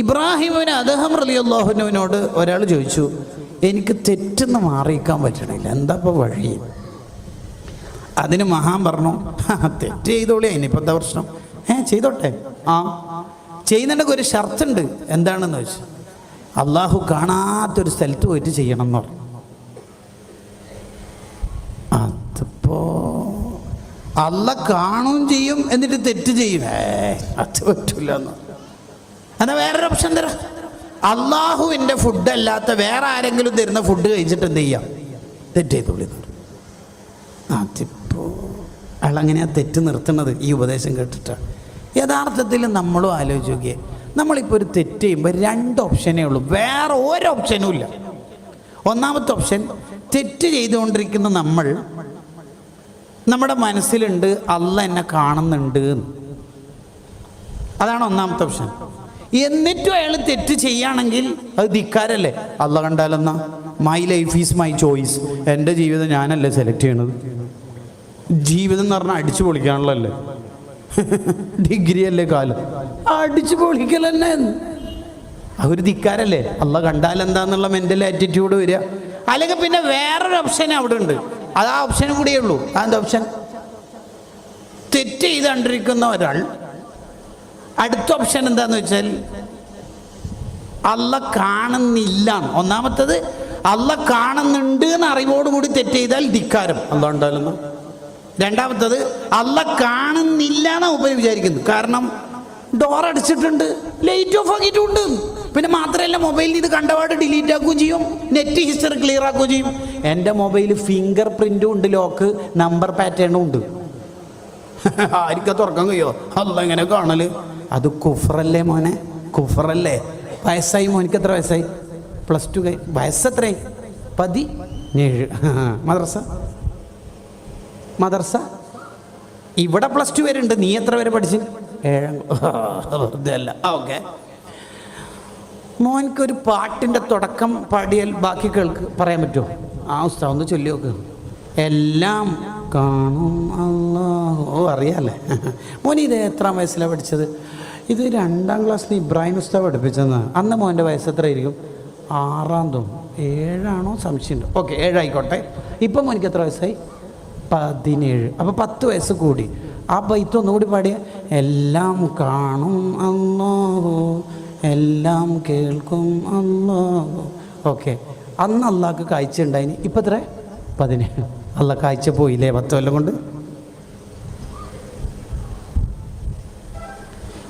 ഇബ്രാഹിമിന് അദ്ഹം റളിയല്ലാഹു അൻഹുവിനോട് ഒരാൾ ചോദിച്ചു, എനിക്ക് തെറ്റെന്ന് മാറിയിക്കാൻ പറ്റണില്ല, എന്താ ഇപ്പോൾ വഴി? അതിന് മഹാൻ പറഞ്ഞു, തെറ്റ് ചെയ്തോളി, അതിനിപ്പോൾ എന്താ പ്രശ്നം? ചെയ്തോട്ടെ. ചെയ്യുന്നുണ്ടെങ്കിൽ ഒരു ഷർത്തുണ്ട്. എന്താണെന്ന് വെച്ചു, അള്ളാഹു കാണാത്തൊരു സ്ഥലത്ത് പോയിട്ട് ചെയ്യണം എന്ന് പറഞ്ഞു. അതിപ്പോ അള്ളാഹ് കാണുകയും ചെയ്യും എന്നിട്ട് തെറ്റ് ചെയ്യും, അത് പറ്റില്ല എന്ന്. എന്നാ വേറൊരു ഓപ്ഷൻ തരാം, അള്ളാഹുവിൻ്റെ ഫുഡ് അല്ലാത്ത വേറെ ആരെങ്കിലും തരുന്ന ഫുഡ് കഴിച്ചിട്ട് എന്ത് ചെയ്യാം? തെറ്റ് ചെയ്തോളി. അതിപ്പോൾ അയാളെങ്ങനെയാ തെറ്റ് നിർത്തുന്നത്? ഈ ഉപദേശം കേട്ടിട്ടാണ്. യഥാർത്ഥത്തിൽ നമ്മളും ആലോചിച്ച് നോക്കിയേ, നമ്മളിപ്പോൾ ഒരു തെറ്റ് ചെയ്യുമ്പോൾ 2 ഓപ്ഷനേ ഉള്ളൂ, വേറെ ഒരു ഓപ്ഷനും ഇല്ല. ഒന്നാമത്തെ ഓപ്ഷൻ, തെറ്റ് ചെയ്തുകൊണ്ടിരിക്കുന്ന നമ്മുടെ മനസ്സിലുണ്ട് അള്ളാഹ് എന്നെ കാണുന്നുണ്ട്, അതാണ് ഒന്നാമത്തെ ഓപ്ഷൻ. എന്നിട്ടും അയാൾ തെറ്റ് ചെയ്യുകയാണെങ്കിൽ അത് ധിക്കാരല്ലേ? അള്ളാഹ് കണ്ടാലെന്നാ, my life is my choice, എൻ്റെ ജീവിതം ഞാനല്ലേ സെലക്ട് ചെയ്യണത്. ജീവിതം എന്ന് പറഞ്ഞാൽ അടിച്ചു പൊളിക്കാനുള്ളല്ലേ, ഡിഗ്രി അല്ലേ കാലം, അടിച്ചു പൊളിക്കൽ തന്നെ. ഒരു ധിക്കാരല്ലേ? അള്ളാഹ് കണ്ടാലെന്താന്നുള്ള മെൻ്റൽ ആറ്റിറ്റ്യൂഡ് വരിക. അല്ലെങ്കിൽ പിന്നെ വേറൊരു ഓപ്ഷൻ അവിടെ ഉണ്ട്, അത് ആ ഓപ്ഷനും കൂടിയേ ഉള്ളൂ. അതെന്താ ഓപ്ഷൻ? തെറ്റ് ചെയ്തുകൊണ്ടിരിക്കുന്ന ഒരാൾ അടുത്ത ഓപ്ഷൻ എന്താന്ന് വെച്ചാൽ അള്ളാഹ് കാണുന്നില്ല. ഒന്നാമത്തത് അള്ളാഹ് കാണുന്നുണ്ട് എന്ന അറിവോടുകൂടി തെറ്റ് ചെയ്താൽ ധിക്കാരം, അള്ളാഹ് ഉണ്ടാകുന്നു. രണ്ടാമത്തത് അള്ളാഹ് കാണുന്നില്ല എന്നാണ് ഉപരി വിചാരിക്കുന്നത്, കാരണം ഡോർ അടിച്ചിട്ടുണ്ട്, ലൈറ്റ് ഓഫ് ആക്കിയിട്ടുണ്ട്. പിന്നെ മാത്രമല്ല, മൊബൈലിൽ ഇത് കണ്ടപാട് ഡിലീറ്റ് ആക്കുകയും ചെയ്യും, നെറ്റ് ഹിസ്റ്ററി ക്ലിയർ ആക്കുകയും ചെയ്യും. എൻ്റെ മൊബൈൽ ഫിംഗർ പ്രിൻറ്റും ഉണ്ട്, ലോക്ക് നമ്പർ പാറ്റേണും ഉണ്ട്. ആർക്കാ തുറക്കാൻ കഴിയോ? അള്ളാഹ് എങ്ങനെ കാണല്? അത് കുഫറല്ലേ മോനെ, കുഫറല്ലേ? വയസ്സായി മോനിക്ക്? എത്ര വയസ്സായി? +2 വയസ്സെത്രയായി? 17. മദ്രസ ഇവിടെ +2 വരെ ഉണ്ട്. നീ എത്ര വരെ പഠിച്ചു? 7. വെറുതെ അല്ല. ഓക്കെ, മോനിക്കൊരു പാട്ടിൻ്റെ തുടക്കം പാടിയാൽ ബാക്കി പറയാൻ പറ്റുമോ? ഉസ്താദ് ഒന്ന് ചൊല്ലി നോക്ക്. എല്ലാം കാണും അല്ലാഹു. അറിയാല്ലേ മോനി? ഇത് എത്രാം വയസ്സിലാണ് പഠിച്ചത്? ഇത് 2ാം ക്ലാസ്സിൽ ഇബ്രാഹിം ഉസ്താദ് പഠിപ്പിച്ചെന്ന്. അന്ന് മോൻ്റെ വയസ്സ് എത്രയായിരിക്കും? 6 തോന്നും. 7 സംശയമുണ്ട്. ഓക്കെ, 7 ആയിക്കോട്ടെ. ഇപ്പം മോനിക്ക് എത്ര വയസ്സായി? 17. അപ്പോൾ 10 വയസ്സ് കൂടി. ആ ബൈത്ത് ഒന്നുകൂടി പാടിയ, എല്ലാം കാണും അല്ലാഹു, എല്ലാം കേൾക്കും അല്ലാഹു. ഓക്കെ, അന്ന് അള്ളാഹ്ക്ക് കാഴ്ച ഉണ്ടായിന്. ഇപ്പം എത്ര? 17. അള്ളാഹ് കാഴ്ച പോയില്ലേ 10 കൊല്ലം കൊണ്ട്?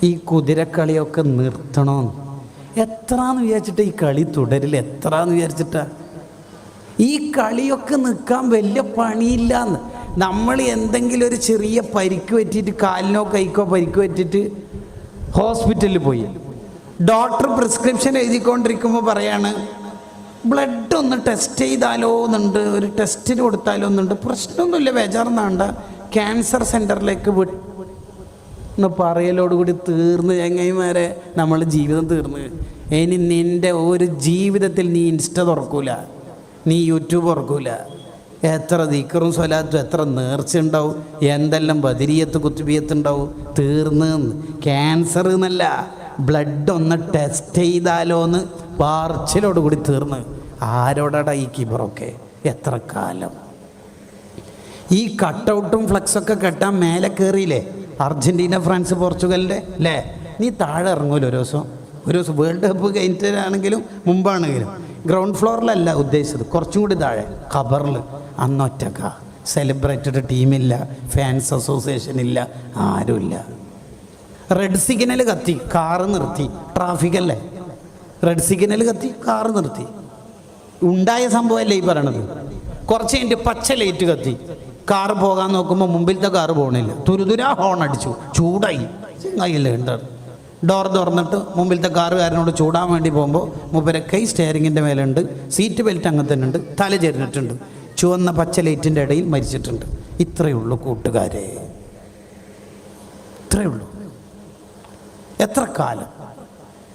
ഈ കുതിരക്കളിയൊക്കെ നിർത്തണമെന്ന് എത്രാന്ന് വിചാരിച്ചിട്ട് ഈ കളി തുടരില്ല? എത്രാന്ന് വിചാരിച്ചിട്ടാ? ഈ കളിയൊക്കെ നിൽക്കാൻ വലിയ പണിയില്ലാന്ന്. നമ്മൾ എന്തെങ്കിലും ഒരു ചെറിയ പരിക്ക് പറ്റിയിട്ട്, കാലിനോ കൈക്കോ പരിക്ക് പറ്റിയിട്ട് ഹോസ്പിറ്റലിൽ പോയി, ഡോക്ടർ പ്രിസ്ക്രിപ്ഷൻ എഴുതിക്കൊണ്ടിരിക്കുമ്പോൾ പറയാണ്, ബ്ലഡ് ഒന്ന് ടെസ്റ്റ് ചെയ്താലോ എന്നുണ്ട്, ഒരു ടെസ്റ്റിന് കൊടുത്താലോ എന്നുണ്ട്. പ്രശ്നമൊന്നുമില്ല, ബേജാറൊന്നാണ്ട, ക്യാൻസർ സെൻറ്ററിലേക്ക് എന്ന് പറയലോടുകൂടി തീർന്ന് ചങ്ങായിമാരെ നമ്മൾ ജീവിതം തീർന്ന്. ഇനി നിൻ്റെ ഒരു ജീവിതത്തിൽ നീ ഇൻസ്റ്റ തുറക്കൂല, നീ യൂട്യൂബ് തുറക്കൂല. എത്ര ദിക്റും സ്വലാത്തും, എത്ര നേർച്ച ഉണ്ടാവും, എന്തെല്ലാം ബദരിയത്ത് കുത്തുബിയത്ത് ഉണ്ടാവും. തീർന്ന്. ക്യാൻസർ എന്നല്ല, ബ്ലഡ് ഒന്ന് ടെസ്റ്റ് ചെയ്താലോ എന്ന് പാർച്ചിലോടുകൂടി തീർന്ന്. ആരോടാടാ ഈ കിബറൊക്കെ? എത്ര കാലം ഈ കട്ടൗട്ടും ഫ്ലക്സൊക്കെ കെട്ടാൻ മേലെ കയറിയില്ലേ? അർജൻറ്റീന, ഫ്രാൻസ്, പോർച്ചുഗലിൻ്റെ അല്ലേ? നീ താഴെ ഇറങ്ങൂല്ലോ ഒരു ദിവസം വേൾഡ് കപ്പ് കഴിഞ്ഞിട്ടാണെങ്കിലും മുമ്പാണെങ്കിലും. ഗ്രൗണ്ട് ഫ്ലോറിലല്ല ഉദ്ദേശിച്ചത്, കുറച്ചും കൂടി താഴെ ഖബറിൽ. അന്നൊറ്റക്ക, സെലിബ്രേറ്റഡ് ടീമില്ല, ഫാൻസ് അസോസിയേഷൻ ഇല്ല, ആരുമില്ല. റെഡ് സിഗ്നൽ കത്തി, കാറ് നിർത്തി. ട്രാഫിക്കല്ലേ? റെഡ് സിഗ്നൽ കത്തി, കാറ് നിർത്തി. ഉണ്ടായ സംഭവമല്ലേ ഈ പറയണത്? കുറച്ച് കഴിഞ്ഞിട്ട് പച്ച ലൈറ്റ് കത്തി, കാറ് പോകാൻ നോക്കുമ്പോൾ മുമ്പിലത്തെ കാറ് പോകണില്ല. തുരുതുരാ ഹോൺ അടിച്ചു, ചൂടായി. ചെങ്ങായില്ലേ ഉണ്ടാണ്. ഡോർ തുറന്നിട്ട് മുമ്പിലത്തെ കാറുകാരനോട് ചൂടാൻ വേണ്ടി പോകുമ്പോൾ മൂപ്പരെ കൈ സ്റ്റെയറിങ്ങിൻ്റെ മേലുണ്ട്, സീറ്റ് ബെൽറ്റ് അങ്ങനെ തന്നെ ഉണ്ട്, തല ചെരിഞ്ഞിട്ടുണ്ട്, ചുവന്ന പച്ച ലൈറ്റിൻ്റെ ഇടയിൽ മരിച്ചിട്ടുണ്ട്. ഇത്രയേ ഉള്ളൂ കൂട്ടുകാരെ, ഇത്രയേ ഉള്ളൂ. എത്ര കാലം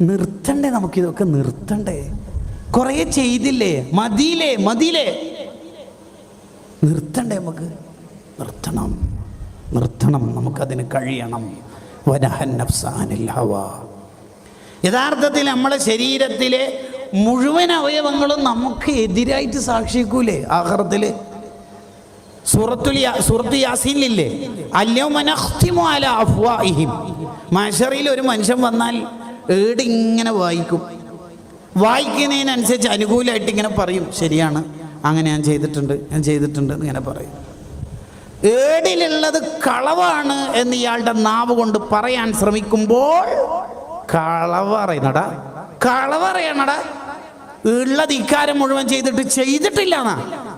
നിർത്തണ്ടേ? നമുക്കിതൊക്കെ നിർത്തണ്ടേ? കുറേ ചെയ്തില്ലേ? മതിയില്ലേ? നിർത്തണ്ടേ? നമുക്ക് നിർത്തണം. നമുക്കതിന് കഴിയണം. യഥാർത്ഥത്തിൽ നമ്മളെ ശരീരത്തിലെ മുഴുവൻ അവയവങ്ങളും നമുക്ക് എതിരായിട്ട് സാക്ഷിക്കൂലേ ആഖിറത്തിൽ? സൂറത്ത് യാസീനിലില്ലേ, അല്യൗമ നഖ്തിമു അലാ അഫ്വാഹിഹിം. മഹ്ശറിൽ ഒരു മനുഷ്യൻ വന്നാൽ ഇങ്ങനെ വായിക്കും. വായിക്കുന്നതിനനുസരിച്ച് അനുകൂലമായിട്ട് ഇങ്ങനെ പറയും, ശരിയാണ്, അങ്ങനെ ഞാൻ ചെയ്തിട്ടുണ്ട് ഇങ്ങനെ പറയും. ഏടിലുള്ളത് കളവാണ് എന്ന് ഇയാളുടെ നാവ് കൊണ്ട് പറയാൻ ശ്രമിക്കുമ്പോൾ കളവറിയണടാ ഉള്ളത് ഇക്കാരം മുഴുവൻ ചെയ്തിട്ടില്ല എന്നാ.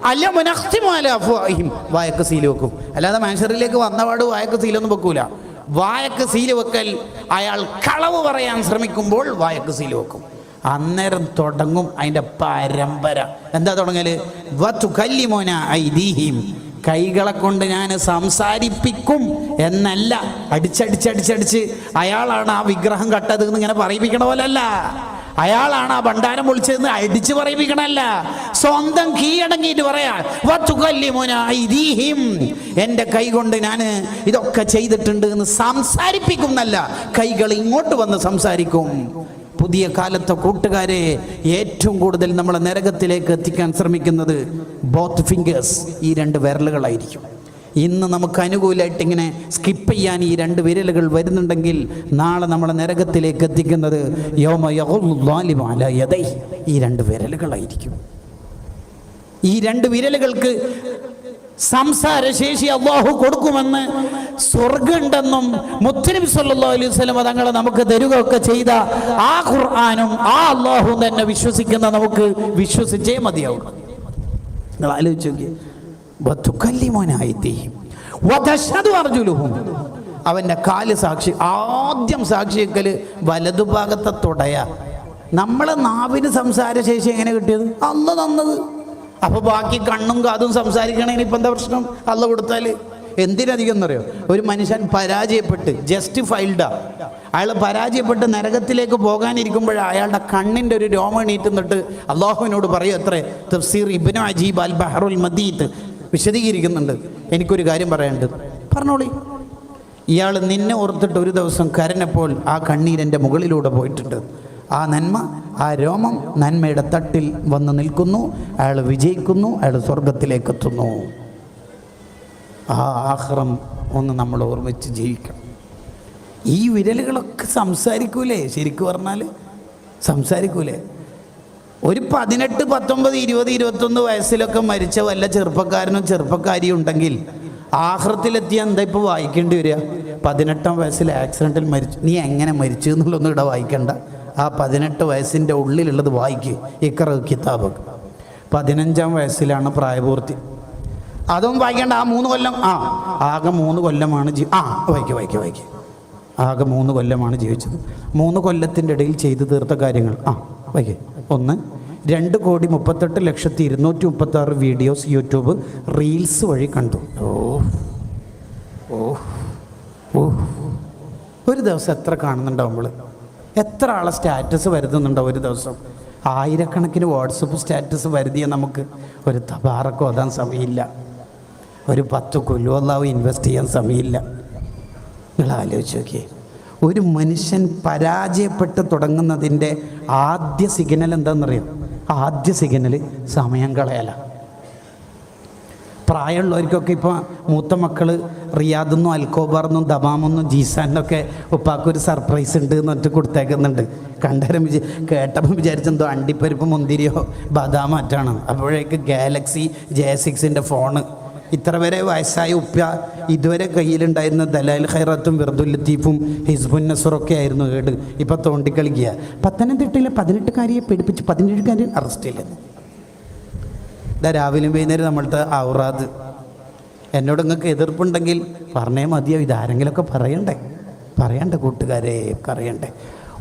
അല്ല മുനഖ്തിമുഅലാഫുഹിം, വായക്ക് സീല് വെക്കും. അല്ലാതെ മനുഷ്യരിലേക്ക് വന്നപാട് വായക്ക് സീലൊന്നും വെക്കൂല. വായക്ക് സീല് വെക്കൽ അയാൾ കളവ് പറയാൻ ശ്രമിക്കുമ്പോൾ വായക്ക് സീല് വെക്കും. അന്നേരം തുടങ്ങും അതിൻ്റെ പരമ്പര. എന്താ തുടങ്ങല്? വതുകല്ലിമുന ഐദീഹിം, കൈകളെ കൊണ്ട് ഞാൻ സംസാരിപ്പിക്കും എന്നല്ല. അടിച്ചടിച്ച് അയാളാണ് ആ വിഗ്രഹം കട്ടത് എന്ന് ഇങ്ങനെ പറയിപ്പിക്കണ പോലല്ല, അയാളാണ് ആ ഭണ്ഡാരം പൊളിച്ചതെന്ന് അടിച്ച് പറയിപ്പിക്കണല്ല, സ്വന്തം കീഴടങ്ങിയിട്ട് പറയാ വതുകല്ലിമുന ഐദീഹിം, എൻ്റെ കൈ കൊണ്ട് ഞാൻ ഇതൊക്കെ ചെയ്തിട്ടുണ്ട് എന്ന് സംസാരിപ്പിക്കും എന്നല്ല, കൈകൾ ഇങ്ങോട്ട് വന്ന് സംസാരിക്കും. പുതിയ കാലത്തെ കൂട്ടുകാരെ, ഏറ്റവും കൂടുതൽ നമ്മളെ നരകത്തിലേക്ക് എത്തിക്കാൻ ശ്രമിക്കുന്നത് ബോത്ത് ഫിംഗേഴ്സ്, ഈ രണ്ട് വിരലുകളായിരിക്കും. ഇന്ന് നമുക്ക് അനുകൂലമായിട്ട് ഇങ്ങനെ സ്കിപ്പ് ചെയ്യാൻ ഈ രണ്ട് വിരലുകൾ വരുന്നുണ്ടെങ്കിൽ നാളെ നമ്മളെ നരകത്തിലേക്ക് എത്തിക്കുന്നത് യൗമ യഖുല്ലു ളാലിമു അലാ യദൈഹി, ഈ രണ്ട് വിരലുകളായിരിക്കും. ഈ രണ്ട് വിരലുകൾക്ക് സംസാരശേഷി അള്ളാഹു കൊടുക്കുമെന്ന്, സ്വർഗമുണ്ടെന്നും മുത്തനബി സല്ലല്ലാഹു അലൈഹി വസല്ലം തങ്ങളെ നമുക്ക് തരുകയൊക്കെ ചെയ്ത ആ ഖുർആനും ആ അള്ളാഹു തന്നെ വിശ്വസിക്കുന്ന നമുക്ക് വിശ്വസിച്ചേ മതിയാവും. നിങ്ങൾ ആലോചിച്ച് നോക്കിയേ, അവൻ്റെ കാല് സാക്ഷി. ആദ്യം സാക്ഷിയക്കല് വലതുഭാഗത്തെ തുടയ. നമ്മളെ നാവിന് സംസാരശേഷി എങ്ങനെ കിട്ടിയത്? അല്ല തന്നത്. അപ്പൊ ബാക്കി കണ്ണും കാതും സംസാരിക്കണേന് ഇപ്പം എന്താ പ്രശ്നം? അല്ല കൊടുത്താൽ എന്തിനധികം എന്നറിയോ? ഒരു മനുഷ്യൻ പരാജയപ്പെട്ട് ജസ്റ്റിഫൈൽഡാ, അയാൾ പരാജയപ്പെട്ട് നരകത്തിലേക്ക് പോകാനിരിക്കുമ്പോഴാണ് അയാളുടെ കണ്ണിൻ്റെ ഒരു രോമം എണീറ്റുന്നിട്ട് അള്ളാഹുവിനോട് പറയും. എത്ര തഫ്സീർ ഇബ്നു അജീബ് അൽ ബഹറുൽ മദീദ് വിശദീകരിക്കുന്നുണ്ട്. എനിക്കൊരു കാര്യം പറയാനുണ്ട്, പറഞ്ഞോളി. ഇയാൾ നിന്നെ ഓർത്തിട്ട് ഒരു ദിവസം കരഞ്ഞപ്പോൾ ആ കണ്ണീരെൻ്റെ മുകളിലൂടെ പോയിട്ടുണ്ട്. ആ നന്മ, ആ രോമം നന്മയുടെ തട്ടിൽ വന്ന് നിൽക്കുന്നു. അയാൾ വിജയിക്കുന്നു, അയാൾ സ്വർഗത്തിലേക്ക് എത്തുന്നു. ആ ആഖിറം ഒന്ന് നമ്മൾ ഓർമ്മിച്ച് ജീവിക്കണം. ഈ വിരലുകളൊക്കെ സംസാരിക്കൂലേ? ശരിക്കും പറഞ്ഞാൽ സംസാരിക്കൂലേ? ഒരു 18, 19, 20, 21 വയസ്സിലൊക്കെ മരിച്ച വല്ല ചെറുപ്പക്കാരനും ചെറുപ്പക്കാരിയും ഉണ്ടെങ്കിൽ ആഖിറത്തിലെത്തിയാൽ എന്താ ഇപ്പോൾ വായിക്കേണ്ടി വരിക? 18ാം വയസ്സിൽ ആക്സിഡൻറ്റിൽ മരിച്ചു. നീ എങ്ങനെ മരിച്ചു എന്നുള്ളതൊന്നും ഇവിടെ വായിക്കണ്ട. ആ 18 വയസ്സിൻ്റെ ഉള്ളിലുള്ളത് വായിക്കുക. ഇഖ്റ കിതാബ്. 15ാം വയസ്സിലാണ് പ്രായപൂർത്തി. അതും വായിക്കേണ്ട. ആ 3 കൊല്ലം, ആകെ 3 കൊല്ലമാണ് വായിക്കുക. ആകെ 3 കൊല്ലമാണ് ജീവിച്ചത്. 3 കൊല്ലത്തിൻ്റെ ഇടയിൽ ചെയ്തു തീർത്ത കാര്യങ്ങൾ വായിക്കുക. 1, 2,38,236 വീഡിയോസ് യൂട്യൂബ് റീൽസ് വഴി കണ്ടു. ഒരു ദിവസം എത്ര കാണുന്നുണ്ടാവും നമ്മൾ? എത്ര ആളെ സ്റ്റാറ്റസ് വരുത്തുന്നുണ്ടോ ഒരു ദിവസം? ആയിരക്കണക്കിന് വാട്സപ്പ് സ്റ്റാറ്റസ് വരുത്തിയ നമുക്ക് ഒരു തബാറക്ക് ഓതാൻ സമയമില്ല, ഒരു 10 ഖുൽ അല്ലാഹു ഇൻവെസ്റ്റ് ചെയ്യാൻ സമയമില്ല. നിങ്ങൾ ആലോചിച്ച് നോക്കിയേ, ഒരു മനുഷ്യൻ പരാജയപ്പെട്ട് തുടങ്ങുന്നതിൻ്റെ ആദ്യ സിഗ്നൽ എന്താണെന്നറിയാം? ആദ്യ സിഗ്നൽ സമയം കളയല. പ്രായമുള്ളവർക്കൊക്കെ ഇപ്പോൾ മൂത്ത മക്കൾ റിയാദെന്നും അൽക്കോബാറെന്നും ദമാമെന്നും ജീസാനൊക്കെ ഉപ്പാക്കൊരു സർപ്രൈസ് ഉണ്ട് എന്ന് പറഞ്ഞിട്ട് കൊടുത്തേക്കുന്നുണ്ട്. കണ്ടേരം കേട്ടപ്പം വിചാരിച്ചെന്തോ അണ്ടിപ്പരിപ്പ് മുന്തിരിയോ ബദാമോ മറ്റാണ്. അപ്പോഴേക്ക് ഗാലക്സി J6 ഫോണ്. ഇത്ര വരെ വയസ്സായ ഉപ്പ ഇതുവരെ കയ്യിലുണ്ടായിരുന്ന ദലാൽ ഖൈറാത്തും വെറുതുൽ ലത്തീഫും ഹിസ്ബുൻ നസറൊക്കെ ആയിരുന്നു കേട്. ഇപ്പം തോണ്ടിക്കളിക്കുക. പത്തനംതിട്ടയിലെ 18കാരിയെ പിടിപ്പിച്ച് 17കാരി അറസ്റ്റ് ചെയ്തു. ഇതാ രാവിലെയും വൈകുന്നേരം നമ്മളുടെ ഔറാദ്. എന്നോട് നിങ്ങൾക്ക് എതിർപ്പുണ്ടെങ്കിൽ പറഞ്ഞേ മതിയോ? ഇതാരെങ്കിലുമൊക്കെ പറയണ്ടേ കൂട്ടുകാരെ, പറയണ്ടേ.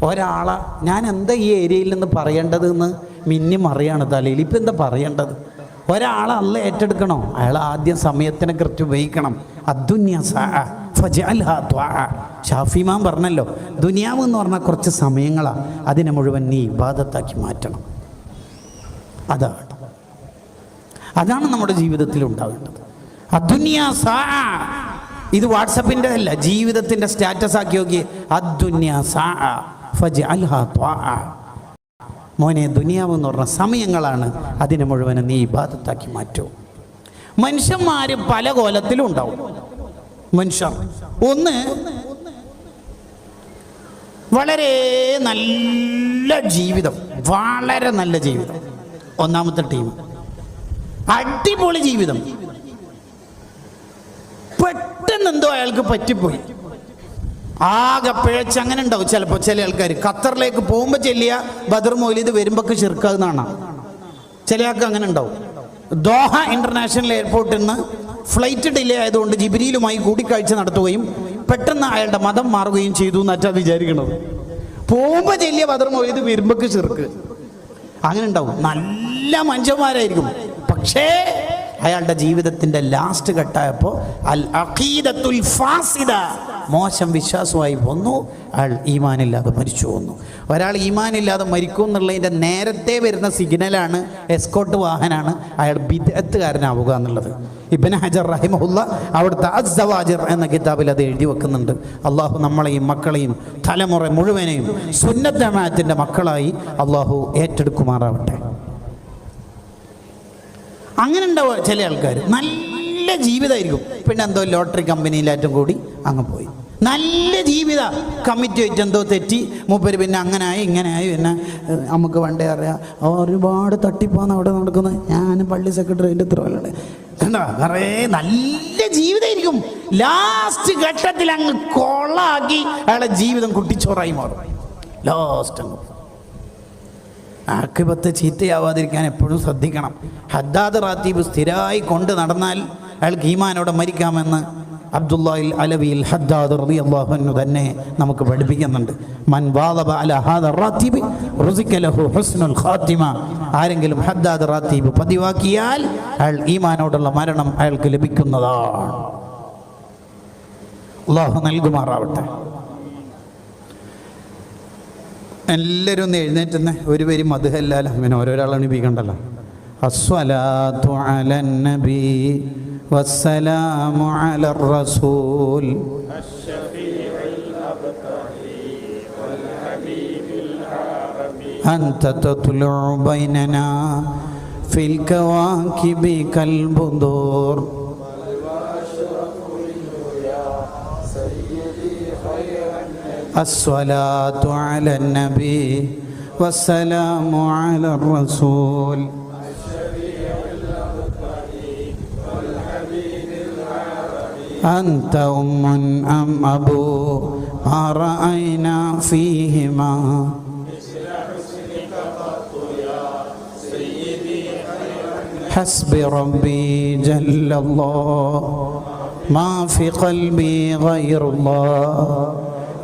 ഒരാളെ ഞാൻ എന്താ ഈ ഏരിയയിൽ നിന്ന് പറയേണ്ടതെന്ന് മിന്നി മറിയാണ് തലയിൽ. ഇപ്പം എന്താ പറയേണ്ടത്? ഒരാളെ അല്ല ഏറ്റെടുക്കണോ? അയാൾ ആദ്യം സമയത്തിനെ കൃത്യം ഉപയോഗിക്കണം. ഷാഫിമാൻ പറഞ്ഞല്ലോ, ദുനിയാവ് എന്ന് പറഞ്ഞാൽ കുറച്ച് സമയങ്ങളാണ്, അതിനെ മുഴുവൻ നീ ഇബാദത്താക്കി മാറ്റണം. അതാണ് നമ്മുടെ ജീവിതത്തിൽ ഉണ്ടാകേണ്ടത്. അദ്ദുനിയാ സാ. ഇത് വാട്സപ്പിൻ്റെ അല്ല, ജീവിതത്തിൻ്റെ സ്റ്റാറ്റസ് ആക്കി നോക്കി. അദ്ദുനിയാ സാ. ഫജ്അൽഹാ ത്വാഅ. മോനെ, ദുനിയാവ് എന്ന് പറഞ്ഞ സമയങ്ങളാണ്, അതിനെ മുഴുവനും നീ ഇബാദത്താക്കി മാറ്റൂ. മനുഷ്യന്മാർ പല കോലത്തിലും ഉണ്ടാവും. മനുഷ്യർ ഒന്ന് വളരെ നല്ല ജീവിതം, വളരെ നല്ല ജീവിതം. ഒന്നാമത്തെ ടീം അടിപൊളി ജീവിതം. പെട്ടെന്ന് എന്തോ അയാൾക്ക് പറ്റിപ്പോയി, ആകെ പിഴച്ച്. അങ്ങനെ ഉണ്ടാവും ചിലപ്പോൾ ചില ആൾക്കാർ. ഖത്തറിലേക്ക് പോകുമ്പോൾ ചെല്ലിയ ബദർ മൗലിദ് വരുമ്പോൾ ശിർക്കാന്നാണ്. ചില ആൾക്ക് അങ്ങനെ ഉണ്ടാവും. ദോഹ ഇന്റർനാഷണൽ എയർപോർട്ടിൽ നിന്ന് ഫ്ലൈറ്റ് ഡിലേ ആയതുകൊണ്ട് ജിബ്രീലുമായി കൂടിക്കാഴ്ച നടത്തുകയും പെട്ടെന്ന് അയാളുടെ മതം മാറുകയും ചെയ്തു എന്നാച്ചാ വിചാരിക്കണത്. പോകുമ്പോൾ ചെല്ലിയ ബദർ മൗലിദ് വരുമ്പോൾ ശിർക്ക്. അങ്ങനെ ഉണ്ടാവും. നല്ല മനുഷ്യന്മാരായിരിക്കും, പക്ഷേ അയാളുടെ ജീവിതത്തിൻ്റെ ലാസ്റ്റ് ഘട്ടമായപ്പോൾ അൽ അഖീദത്തുൽ ഫാസിദ, മോശം വിശ്വാസമായി വന്നു. അയാൾ ഈമാനില്ലാതെ മരിച്ചു വന്നു. ഒരാൾ ഈമാനില്ലാതെ മരിക്കും എന്നുള്ളതിൻ്റെ നേരത്തെ വരുന്ന സിഗ്നലാണ്, എസ്കോട്ട് വാഹനാണ് അയാൾ ബിദ്അത്തുകാരനാവുക എന്നുള്ളത്. ഇബ്നു ഹജർ റഹിമഹുല്ല അവിടുത്തെ അസ്സവാജിർ എന്ന കിതാബിൽ അത് എഴുതി വെക്കുന്നുണ്ട്. അള്ളാഹു നമ്മളെയും മക്കളെയും തലമുറ മുഴുവനെയും സുന്നത്ത് ജമാഅത്തിൻ്റെ മക്കളായി അള്ളാഹു ഏറ്റെടുക്കുമാറാവട്ടെ. അങ്ങനെ ഉണ്ടാവുക ചില ആൾക്കാർ. നല്ല ജീവിതമായിരിക്കും, പിന്നെ എന്തോ ലോട്ടറി കമ്പനിയിലേറ്റം കൂടി അങ്ങ് പോയി. നല്ല ജീവിത കമ്മിറ്റി ആയിട്ട് എന്തോ തെറ്റി മൂപ്പര് പിന്നെ അങ്ങനായി ഇങ്ങനെയായി. പിന്നെ നമുക്ക് പണ്ടേ അറിയാം ഒരുപാട് തട്ടിപ്പാന്ന് അവിടെ നടക്കുന്നത്. ഞാൻ പള്ളി സെക്രട്ടറിൻ്റെ ത്രോലാണ് കണ്ടോ. കുറേ നല്ല ജീവിതമായിരിക്കും, ലാസ്റ്റ് ഘട്ടത്തിൽ അങ്ങ് കൊളാക്കി അയാളുടെ ജീവിതം കുട്ടിച്ചോറായി മാറും. ലാസ്റ്റ് അങ്ങ് ആഖിബത്ത് ചീത്തയാവാതിരിക്കാൻ എപ്പോഴും ശ്രദ്ധിക്കണം. ഹദ്ദാദ് റാത്തീബ് സ്ഥിരമായി കൊണ്ട് നടന്നാൽ അയാൾക്ക് ഈമാനോടെ മരിക്കാമെന്ന് അബ്ദുല്ലാഹിൽ അലവിയിൽ ഹദ്ദാദ് റളിയല്ലാഹു അൻഹു തന്നെ നമുക്ക് പഠിപ്പിക്കുന്നുണ്ട്. മൻ വാദബ അലാ ഹാദാ റാത്തീബ് റുസിക ലഹു ഹുസ്നുൽ ഖാത്തിമ. ആരെങ്കിലും ഹദ്ദാദ് റാത്തീബ് പതിവാക്കിയാൽ അയാൾ ഈമാനോടുള്ള മരണം അയാൾക്ക് ലഭിക്കുന്നതാണ്. അല്ലാഹു നൽകുമാറാവട്ടെ. എല്ലാവരും ഒന്ന് എഴുന്നേറ്റുന്ന ഒരു പേര് മദ്ഹല്ലല്ലോ, അങ്ങനെ ഓരോരാൾ എണീപ്പിക്കണ്ടല്ലോ. അസ്സലാത്തു അലൻ നബി വസ്സലാമു അലർ റസൂൽ അൻത തത്ലുഉ ബൈനനാ ഫിൽ കവാകിബി കൽ ബുദൂർ الصلاة على النبي والسلام على الرسول أنت أم أم أبو ما رأينا فيهما حسبي ربي جل الله ما في قلبي غير الله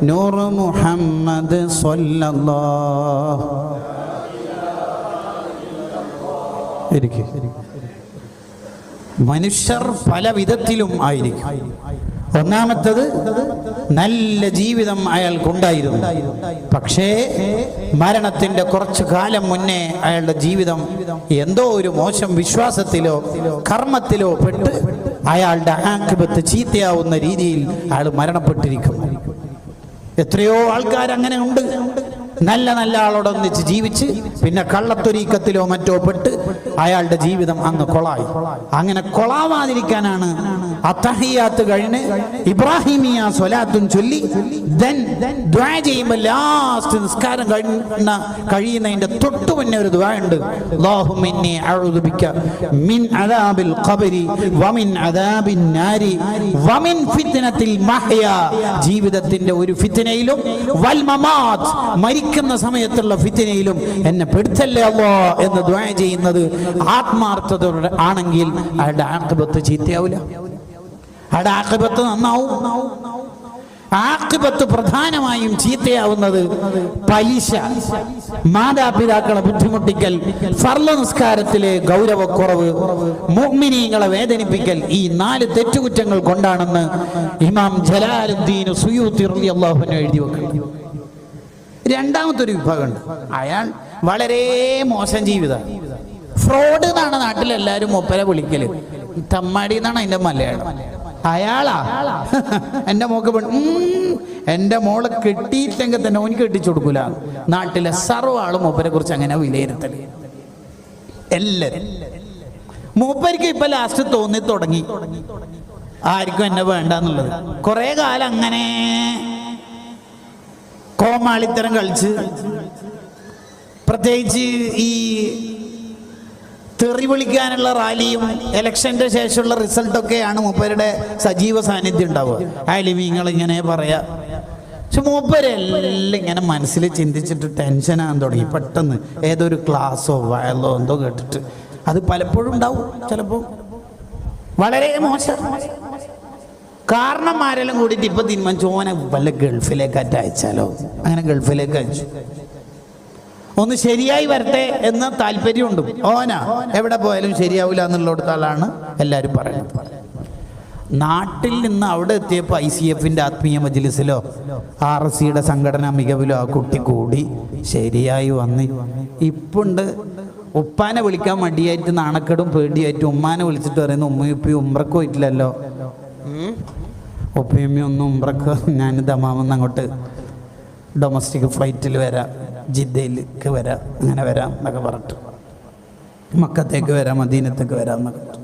നൂർ മുഹമ്മദ് സ്വല്ലല്ലാഹു. മനുഷ്യർ പല വിധത്തിലും ആയിരിക്കും. ഒന്നാമത്തത് നല്ല ജീവിതം അയാൾക്കുണ്ടായിരുന്നു, പക്ഷേ മരണത്തിന്റെ കുറച്ചു കാലം മുന്നേ അയാളുടെ ജീവിതം എന്തോ ഒരു മോശം വിശ്വാസത്തിലോ കർമ്മത്തിലോ പെട്ട് അയാളുടെ ആഖിബത്ത് ചീത്തയാവുന്ന രീതിയിൽ അയാൾ മരണപ്പെട്ടിരിക്കുന്നു. എത്രയോ ആൾക്കാർ അങ്ങനെ ഉണ്ട്. നല്ല നല്ല ആളോടൊന്നിച്ച് ജീവിച്ച് പിന്നെ കള്ളത്തൊരീക്കത്തിലോ മറ്റോ പെട്ട് അയാളുടെ ജീവിതം അങ്ങ് കൊളായി. അങ്ങനെ കൊളാവാതിരിക്കാനാണ് അത്തഹിയാത്ത് കഴിഞ്ഞ് ഇബ്രാഹിമിയ സ്വലാത്തും ചൊല്ലി ദുആ ചെയ്യുമ്പോൾ ലാസ്റ്റ് നിസ്കാരം കഴിയുന്നതിന്റെ തൊട്ടു മുന്നേ ഒരു ദുആ ഉണ്ട്. അല്ലാഹുമ്മ ഇന്നി അഊദു ബിക മിൻ അദാബിൽ ഖബരി വമിൻ അദാബിൻ നാരി വമിൻ ഫിത്നത്തിൽ മഹ്യ. ജീവിതത്തിന്റെ ഒരു ഫിത്നയിലും വൽ മമാത്, മരിക്കുന്ന സമയത്തുള്ള ഫിത്നയിലും എന്നെ പെടുത്തല്ലേ അല്ലാഹ് എന്ന് ദുആ ചെയ്യുന്നത് ആത്മാർത്ഥതയോടെ ആണെങ്കിൽ അയാളുടെ ആഖിബത്ത് ചീത്തയാവില്ല, അയാളുടെ ആഖിബത്ത് നന്നാവും. ആഖിബത്ത് പ്രധാനമായും ചീത്തയാവുന്നത് പലിശ, മാതാപിതാക്കളെ ബുദ്ധിമുട്ടിക്കൽ, ഫർള് നിസ്കാരത്തിലെ ഗൗരവക്കുറവ്, മുഅ്മിനീങ്ങളെ വേദനിപ്പിക്കൽ, ഈ 4 തെറ്റുകുറ്റങ്ങൾ കൊണ്ടാണെന്ന് ഇമാം ജലാലുദ്ദീൻ സുയൂത്തി റളിയല്ലാഹു അൻഹു എഴുതി വെക്കുന്നു. രണ്ടാമത്തൊരു വിഭാഗമുണ്ട്, അയാൾ വളരെ മോശം ജീവിതം, ഫ്രോഡ് എന്നാണ് നാട്ടിലെല്ലാവരും മൂപ്പരെ വിളിക്കല്. തമ്മാടി എന്നാണ് അതിന്റെ മലയാളം. അയാളാ എൻ്റെ മോക്ക് എൻ്റെ മോളെ കെട്ടിയിട്ടെങ്കിൽ തന്നെ ഓനിക്ക് കെട്ടിച്ചു കൊടുക്കൂല. നാട്ടിലെ സർവ്വ ആളും മൂപ്പരെ കുറിച്ച് അങ്ങനെ വിലയിരുത്തൽ. എല്ലാവരും മൂപ്പർക്ക് ഇപ്പൊ ലാസ്റ്റ് തോന്നി തുടങ്ങി ആർക്കും എന്നെ വേണ്ടെന്നുള്ളത്. കുറെ കാലം അങ്ങനെ കോമാളിത്തരം കളിച്ച്, പ്രത്യേകിച്ച് ഈ തെറി വിളിക്കാനുള്ള റാലിയും ഇലക്ഷൻ്റെ ശേഷമുള്ള റിസൾട്ടൊക്കെയാണ് മൂപ്പരുടെ സജീവ സാന്നിധ്യം ഉണ്ടാവുക. അയലിമീങ്ങളിങ്ങനെ പറയാ. പക്ഷെ മൂപ്പരെല്ലാം ഇങ്ങനെ മനസ്സിൽ ചിന്തിച്ചിട്ട് ടെൻഷനാകാൻ തുടങ്ങി. പെട്ടെന്ന് ഏതൊരു ക്ലാസ്സോ വയലോ എന്തോ കേട്ടിട്ട്, അത് പലപ്പോഴും ഉണ്ടാവും, ചിലപ്പോൾ വളരെ മോശം കാരണന്മാരെല്ലാം കൂടിയിട്ട് ഇപ്പം തീരുമാനിച്ചു ഓനെ വല്ല ഗൾഫിലേക്ക് അയച്ചാലോ. അങ്ങനെ ഗൾഫിലേക്ക് അയച്ചു. ഒന്ന് ശരിയായി വരട്ടെ എന്ന താല്പര്യമുണ്ട്. ഓനാ എവിടെ പോയാലും ശരിയാവില്ല എന്നുള്ളിടത്താളാണ് എല്ലാവരും പറയുന്നത്. നാട്ടിൽ നിന്ന് അവിടെ എത്തിയപ്പോൾ ICFൻ്റെ ആത്മീയ മജ്ലിസിലോ RSCയുടെ സംഘടനാ മികവിലോ ആ കുട്ടി കൂടി ശരിയായി വന്ന് ഇപ്പുണ്ട്. ഉപ്പാനെ വിളിക്കാൻ മടിയായിട്ട് നാണക്കേടും പേടിയായിട്ട് ഉമ്മാനെ വിളിച്ചിട്ട് പറയുന്നു, ഉമ്മയുപ്പയും ഉംറക്ക് പോയിട്ടില്ലല്ലോ. ഉപ്പയുമ്മയും ഒന്നും ഉംറക്ക് ഞാൻ ദമാമെന്ന് അങ്ങോട്ട് ഡൊമസ്റ്റിക് ഫ്ലൈറ്റിൽ വരാം, ജിദ്ദയിലേക്ക് വരാം, അങ്ങനെ വരാം എന്നൊക്കെ പറഞ്ഞിട്ട്, മക്കത്തേക്ക് വരാം, മദീനത്തേക്ക് വരാം എന്നൊക്കെ പറഞ്ഞു.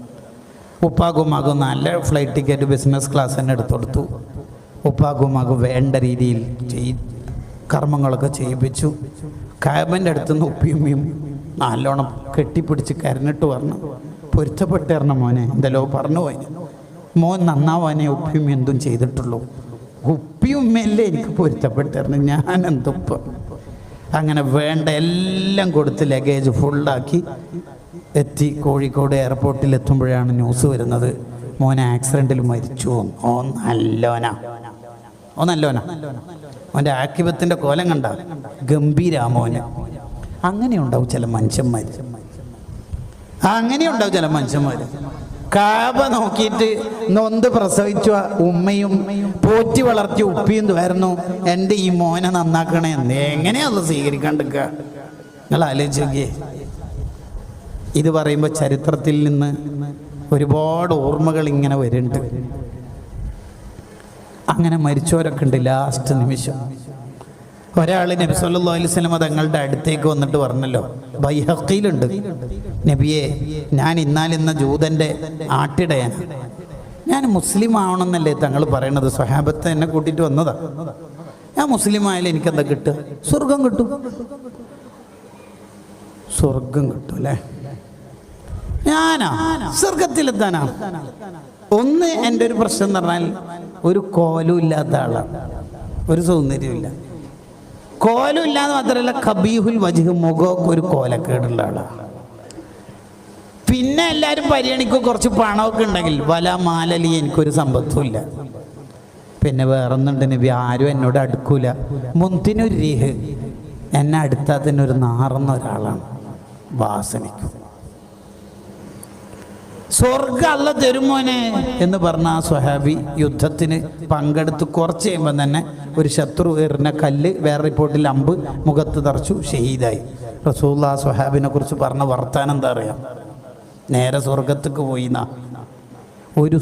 ഉപ്പാകുമാകും നല്ല ഫ്ലൈറ്റ് ടിക്കറ്റ് ബിസിനസ് ക്ലാസ് തന്നെ എടുത്തു കൊടുത്തു. ഉപ്പാകുമാകും വേണ്ട രീതിയിൽ കർമ്മങ്ങളൊക്കെ ചെയ്യിപ്പിച്ചു. കാബൻ്റെ അടുത്തുനിന്ന് ഉപ്പിയുമ്മയും നല്ലോണം കെട്ടിപ്പിടിച്ച് കരഞ്ഞിട്ട് പറഞ്ഞു, പൊരുത്തപ്പെട്ടേറണം മോനെ, എന്തെല്ലോ പറഞ്ഞു പോയി, മോൻ നന്നാവാനേ ഉപ്പിയും എന്തും ചെയ്തിട്ടുള്ളൂ. ഉപ്പിയുമ്മയല്ലേ എനിക്ക് പൊരുത്തപ്പെട്ടേറണം, ഞാൻ എന്തുപ്പ. അങ്ങനെ വേണ്ട എല്ലാം കൊടുത്ത് ലഗേജ് ഫുള്ളാക്കി എത്തി. കോഴിക്കോട് എയർപോർട്ടിൽ എത്തുമ്പോഴാണ് ന്യൂസ് വരുന്നത്, മോൻ ആക്സിഡൻറ്റിൽ മരിച്ചു. ഓ നല്ലോനാ. അവൻ്റെ ആക്കിബത്തിൻ്റെ കോലം കണ്ട ഗംഭീരാ മോന്. അങ്ങനെയുണ്ടാവും ചില മനുഷ്യന്മാർ, അങ്ങനെയുണ്ടാവും ചില മനുഷ്യന്മാർ. കാബ നോക്കിയിട്ട് നൊന്ത് പ്രസവിച്ച ഉമ്മയും പോറ്റി വളർത്തിയ ഉപ്പിയും വരുന്നു, എൻ്റെ ഈ മോനെ നന്നാക്കണേ എന്ന്. എങ്ങനെയാ അത് സ്വീകരിക്കാണ്ടിരിക്കുക? നിങ്ങൾ ആലോചിച്ച് നോക്കിയേ. ഇത് പറയുമ്പോൾ ചരിത്രത്തിൽ നിന്ന് ഒരുപാട് ഓർമ്മകൾ ഇങ്ങനെ വരുന്നുണ്ട്. അങ്ങനെ മരിച്ചവരൊക്കെ ഉണ്ട്. ലാസ്റ്റ് നിമിഷം ഒരാൾ നബി സല്ലല്ലാഹു അലൈഹി വസല്ലം തങ്ങളുടെ അടുത്തേക്ക് വന്നിട്ട് പറഞ്ഞല്ലോ, ബൈഹഖിയിലുണ്ട്, നബിയെ ഞാൻ ഇന്നാലിന്ന ജൂതൻ്റെ ആട്ടിടയാണ്, ഞാൻ മുസ്ലിം ആവണമെന്നല്ലേ തങ്ങൾ പറയണത്? സ്വഹാബത്ത് എന്നെ കൂട്ടിയിട്ട് വന്നതാ. ഞാൻ മുസ്ലിം ആയാലും എനിക്കെന്താ കിട്ടുക? സ്വർഗം കിട്ടും. സ്വർഗം കിട്ടും അല്ലേ? ഞാനാ സ്വർഗത്തിലെത്താനാ? ഒന്ന് എൻ്റെ ഒരു പ്രശ്നം എന്ന് പറഞ്ഞാൽ ഒരു കോലും ഇല്ലാത്ത ആളാണ്, ഒരു സൗന്ദര്യമില്ല. കോലും ഇല്ലാതെ മാത്രമല്ല, ഖബീഹുൽ വജ്ഹ്, മുഖമൊക്കെ ഒരു കോലക്കേടുള്ള ആളാണ്. പിന്നെ എല്ലാവരും പരിഗണിക്കും കുറച്ച് പണമൊക്കെ ഉണ്ടെങ്കിൽ, വല മാലലി, എനിക്കൊരു സമ്പത്തും ഇല്ല. പിന്നെ വേറൊന്നുണ്ട് നബി, ആരും എന്നോട് അടുക്കൂല. മുന്തിനൊരു രീഹ്, എന്നെ അടുത്താൽ തന്നെ ഒരു നാറുന്ന ഒരാളാണ്, വാസനിക്കും. സ്വർഗം അല്ല തരുമോനെ എന്ന് പറഞ്ഞ ആ സ്വഹാബി യുദ്ധത്തിന് പങ്കെടുത്ത് കുറച്ച് കഴിയുമ്പോൾ തന്നെ ഒരു ശത്രു എറിഞ്ഞ കല്ല്, വേറെ റിപ്പോർട്ടിൽ അമ്പ് മുഖത്ത് തറച്ചു, ഷഹീദായി. റസൂലുള്ളാഹി ആ സ്വഹാബിനെ കുറിച്ച് പറഞ്ഞ വർത്താനം എന്താ അറിയാം? നേരെ സ്വർഗത്തേക്ക് പോയി എന്നാ. ഒരു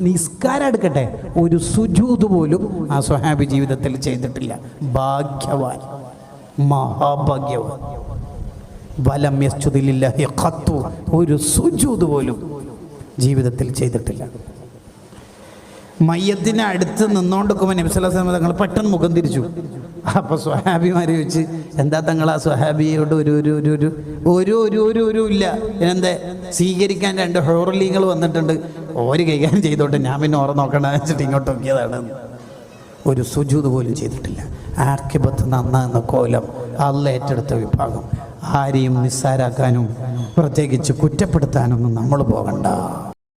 നിസ്കാരം എടുക്കട്ടെ, ഒരു സുജൂദ് പോലും ആ സ്വഹാബി ജീവിതത്തിൽ ചെയ്തിട്ടില്ല. ഭാഗ്യവാൻ, മഹാഭാഗ്യവാൻ. വലം യസ്ജുദ് ലില്ലാഹി ഖത്തു, ഒരു സുജൂദ് പോലും ജീവിതത്തിൽ ചെയ്തിട്ടില്ല. മയ്യത്തിനെ അടുത്ത് നിന്നോണ്ടിരിക്കുമ്പോൾ നബി സല്ലല്ലാഹു അലൈഹി വസല്ലം തങ്ങൾ പെട്ടെന്ന് മുഖം തിരിച്ചു. അപ്പോൾ സ്വഹാബിമാർ ചോദിച്ച്, എന്താ തങ്ങൾ ആ സ്വഹാബിയോട് ഒരു ഇല്ല? എന്താ സ്വീകരിക്കാൻ 2 ഹോറലീങ്ങൾ വന്നിട്ടുണ്ട്, ഓര് കൈകാര്യം ചെയ്തോട്ടെ, ഞാൻ പിന്നെ ഓറെ നോക്കണ്ട വെച്ചിട്ട് ഇങ്ങോട്ട് നോക്കിയതാണ്. ഒരു സുജൂദ് പോലും ചെയ്തിട്ടില്ല. ആഖിബത്ത് നന്നാകുന്ന കോലം അല്ലാഹ് ഏറ്റെടുത്ത വിഭാഗം. ആരെയും നിസ്സാരാക്കാനും പ്രത്യേകിച്ച് കുറ്റപ്പെടുത്താനൊന്നും നമ്മൾ പോകണ്ട.